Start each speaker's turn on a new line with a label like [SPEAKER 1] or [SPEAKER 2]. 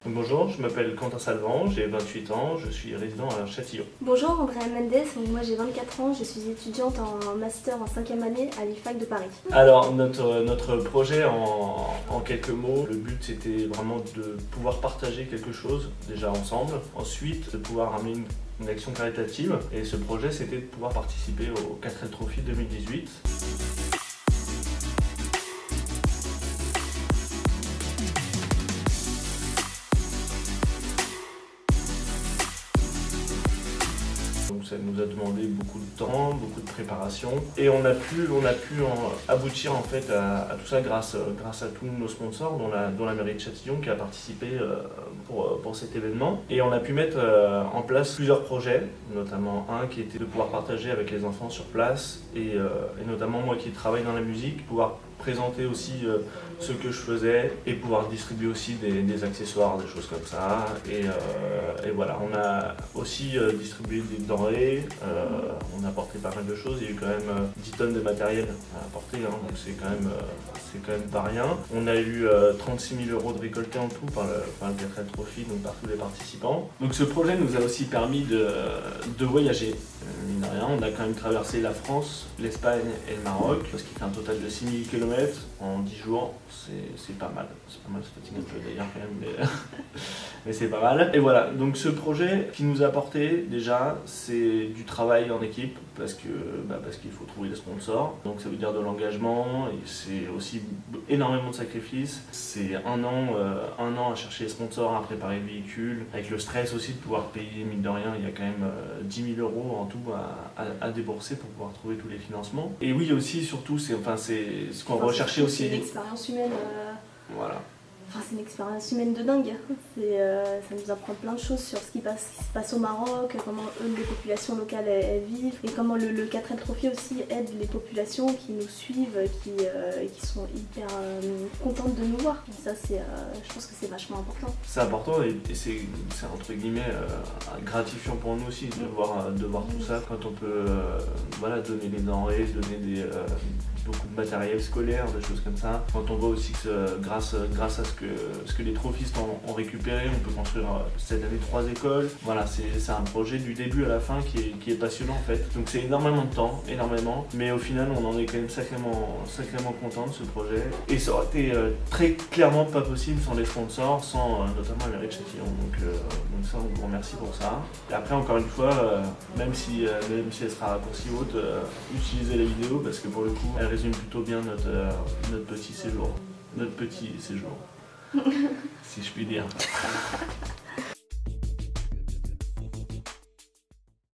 [SPEAKER 1] Bonjour, je m'appelle Quentin Salvan, j'ai 28 ans, je suis résident à Châtillon.
[SPEAKER 2] Bonjour, Andrea Mendes, moi j'ai 24 ans, je suis étudiante en master en 5e année à l'IFAC de Paris.
[SPEAKER 1] Alors notre projet en quelques mots, le but c'était vraiment de pouvoir partager quelque chose déjà ensemble, ensuite de pouvoir amener une action caritative et ce projet c'était de pouvoir participer au 4L Trophy 2018. Donc ça nous a demandé beaucoup de temps, beaucoup de préparation et on a pu aboutir en fait à tout ça grâce à tous nos sponsors dont la mairie de Châtillon qui a participé pour cet événement. Et on a pu mettre en place plusieurs projets, notamment un qui était de pouvoir partager avec les enfants sur place et notamment moi qui travaille dans la musique, pouvoir présenter aussi ce que je faisais et pouvoir distribuer aussi des accessoires, des choses comme ça. Et voilà, on a aussi distribué des denrées, on a apporté pas mal de choses, il y a eu quand même 10 tonnes de matériel à apporter, hein, donc c'est quand même pas rien. On a eu 36 000 € de récoltés en tout par le 4L Trophy, donc par tous les participants. Donc ce projet nous a aussi permis de voyager. Mine de rien, on a quand même traversé la France, l'Espagne et le Maroc, ce qui fait un total de 6 000 km en 10 jours. C'est pas mal. C'est pas mal, ça fatigue un peu d'ailleurs quand même, mais c'est pas mal. Et voilà, donc ce projet qui nous a apporté déjà, c'est du travail en équipe parce qu'il faut trouver des sponsors. Donc ça veut dire de l'engagement et c'est aussi énormément de sacrifices. C'est un an à chercher les sponsors, à préparer le véhicule, avec le stress aussi de pouvoir payer, mine de rien, il y a quand même 10 000 € en tout à débourser pour pouvoir trouver tous les financements. Et oui aussi, surtout, c'est ce qu'on recherchait aussi.
[SPEAKER 2] C'est une expérience humaine.
[SPEAKER 1] Voilà.
[SPEAKER 2] Enfin, c'est une expérience humaine de dingue. Ça nous apprend plein de choses sur ce qui se passe au Maroc, comment les populations locales elles vivent et comment le 4L Trophy aussi aide les populations qui nous suivent, qui sont hyper contentes de nous voir. Et ça, je pense que c'est vachement important.
[SPEAKER 1] C'est important et c'est entre guillemets gratifiant pour nous aussi de voir tout ça quand on peut donner des denrées, donner beaucoup de matériel scolaire, des choses comme ça. Quand on voit aussi que grâce à ce que les trophistes ont récupéré, on peut construire cette année 3 écoles. Voilà, c'est un projet du début à la fin qui est passionnant en fait. Donc c'est énormément de temps, mais au final on en est quand même sacrément content de ce projet. Et ça aurait été très clairement pas possible sans les sponsors, sans notamment la mairie de Châtillon. Donc ça, on vous remercie pour ça. Et après, encore une fois, même si elle sera raccourcie haute, utilisez la vidéo parce que pour le coup, elle résume plutôt bien notre petit séjour. Si je puis dire.